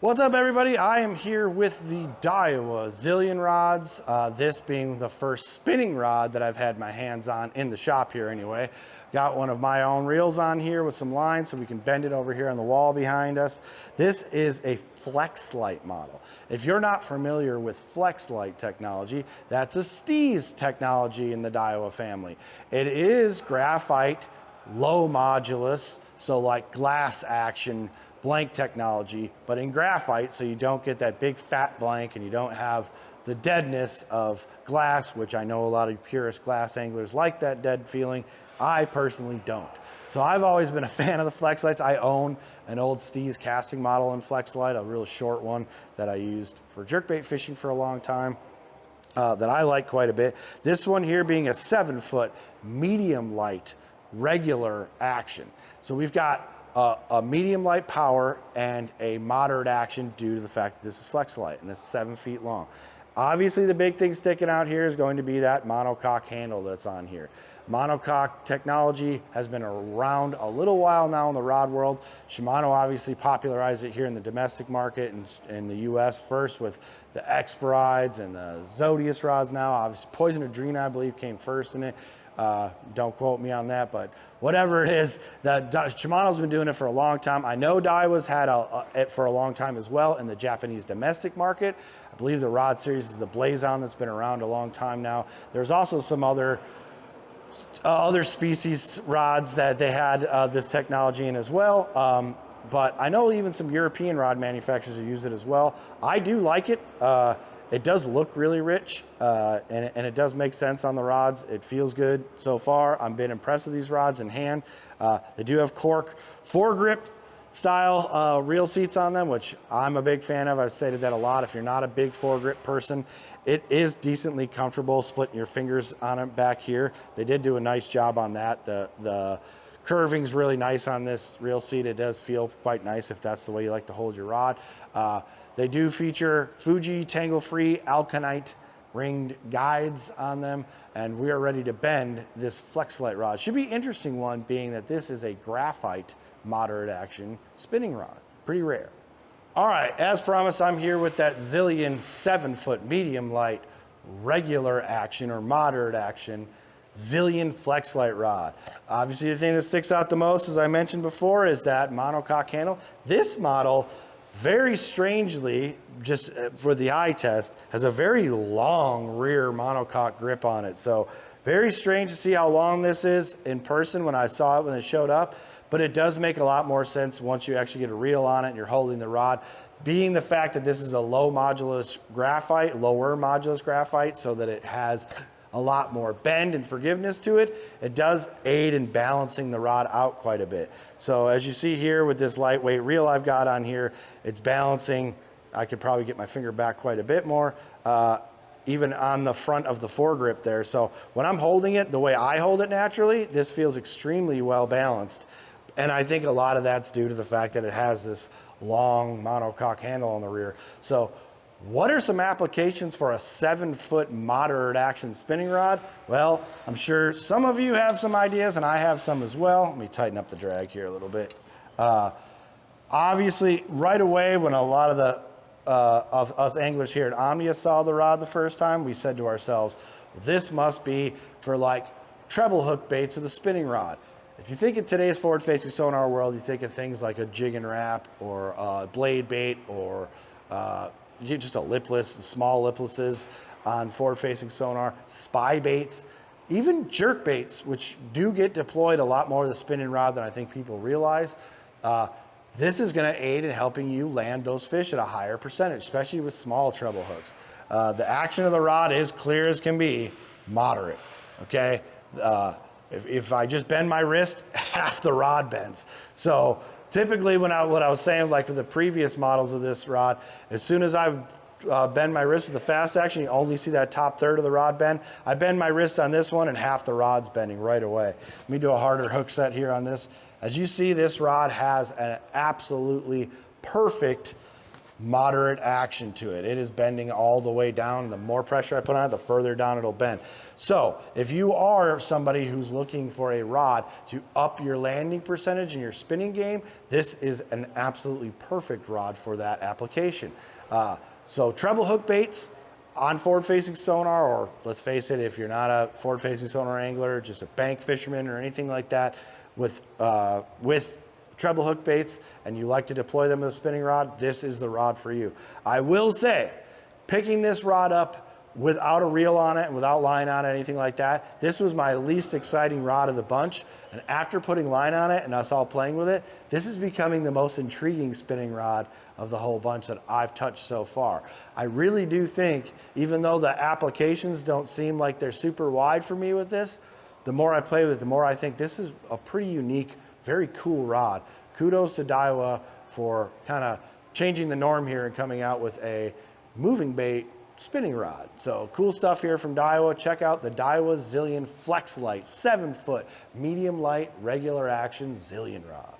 What's up, everybody? I am here with the Daiwa Zillion rods, this being the first spinning rod that I've had my hands on in the shop here anyway. Got one of my own reels on here with some lines so we can bend it over here on the wall behind us. This is a Lite model. If you're not familiar with Lite technology, that's a Steez technology in the Daiwa family. It is graphite, low modulus, so like glass action, blank technology, but in graphite, so you don't get that big fat blank and you don't have the deadness of glass, which I know a lot of purist glass anglers like that dead feeling. I personally don't. So I've always been a fan of the Lites. I own an old Steez casting model in Lite, a real short one that I used for jerkbait fishing for a long time. That I like quite a bit. This one here being a 7-foot medium light regular action. So we've got a medium light power and a moderate action due to the fact that this is Lite and it's 7 feet long. Obviously the big thing sticking out here is going to be that monocoque handle that's on here. Monocoque technology has been around a little while now in the rod world. Shimano obviously popularized it here in the domestic market and in the US first with the X-Brides and the Zodius rods now. Obviously Poison Adrena I believe came first in it. Don't quote me on that, but whatever it is, Shimano's been doing it for a long time. I know Daiwa's had it for a long time as well in the Japanese domestic market. I believe the rod series is the Blazon that's been around a long time now. There's also some other species rods that they had this technology in as well. But I know even some European rod manufacturers have used it as well. I do like it. It does look really rich, and it does make sense on the rods. It feels good so far. I've been impressed with these rods in hand. They do have cork foregrip style reel seats on them, which I'm a big fan of. I've stated that a lot. If you're not a big foregrip person, it is decently comfortable splitting your fingers on it back here. They did do a nice job on that. The curving's really nice on this reel seat. It does feel quite nice if that's the way you like to hold your rod. They do feature Fuji tangle-free Alkanite ringed guides on them, and we are ready to bend this Lite rod. Should be an interesting one, being that this is a graphite moderate action spinning rod. Pretty rare. All right, as promised, I'm here with that Zillion 7-foot medium light regular action or moderate action Zillion Lite rod. Obviously the thing that sticks out the most, as I mentioned before, is that monocoque handle. This model, very strangely, just for the eye test, has a very long rear monocoque grip on it. So very strange to see how long this is in person when I saw it when it showed up, but it does make a lot more sense once you actually get a reel on it and you're holding the rod. Being the fact that this is a lower modulus graphite, so that it has a lot more bend and forgiveness to it, it does aid in balancing the rod out quite a bit. So as you see here with this lightweight reel I've got on here, it's balancing. I could probably get my finger back quite a bit more, even on the front of the foregrip there. So when I'm holding it, the way I hold it naturally, this feels extremely well balanced. And I think a lot of that's due to the fact that it has this long monocoque handle on the rear. So what are some applications for a 7-foot moderate action spinning rod? Well, I'm sure some of you have some ideas and I have some as well. Let me tighten up the drag here a little bit. Obviously, right away when a lot of of us anglers here at Omnia saw the rod the first time, we said to ourselves, this must be for like treble hook baits with a spinning rod. If you think of today's forward-facing sonar world, you think of things like a jig and wrap or a blade bait or just a lipless, small liplesses on forward-facing sonar, spy baits, even jerk baits, which do get deployed a lot more with a spinning rod than I think people realize. This is going to aid in helping you land those fish at a higher percentage, especially with small treble hooks. The action of the rod is clear as can be, moderate, okay? If I just bend my wrist, half the rod bends. So typically what I was saying, like with the previous models of this rod, as soon as I bend my wrist with the fast action, you only see that top third of the rod bend. I bend my wrist on this one and half the rod's bending right away. Let me do a harder hook set here on this. As you see, this rod has an absolutely perfect moderate action to it. It is bending all the way down. The more pressure I put on it, the further down it'll bend. So if you are somebody who's looking for a rod to up your landing percentage in your spinning game, this is an absolutely perfect rod for that application. So treble hook baits on forward-facing sonar, or let's face it, if you're not a forward-facing sonar angler, just a bank fisherman or anything like that, with treble hook baits, and you like to deploy them with a spinning rod, this is the rod for you. I will say, picking this rod up without a reel on it and without line on it, anything like that, this was my least exciting rod of the bunch. And after putting line on it and us all playing with it, this is becoming the most intriguing spinning rod of the whole bunch that I've touched so far. I really do think, even though the applications don't seem like they're super wide for me with this, the more I play with it, the more I think this is a pretty unique, very cool rod. Kudos to Daiwa for kind of changing the norm here and coming out with a moving bait spinning rod. So cool stuff here from Daiwa. Check out the Daiwa Zillion Flex Lite, 7-foot, medium light, regular action Zillion rod.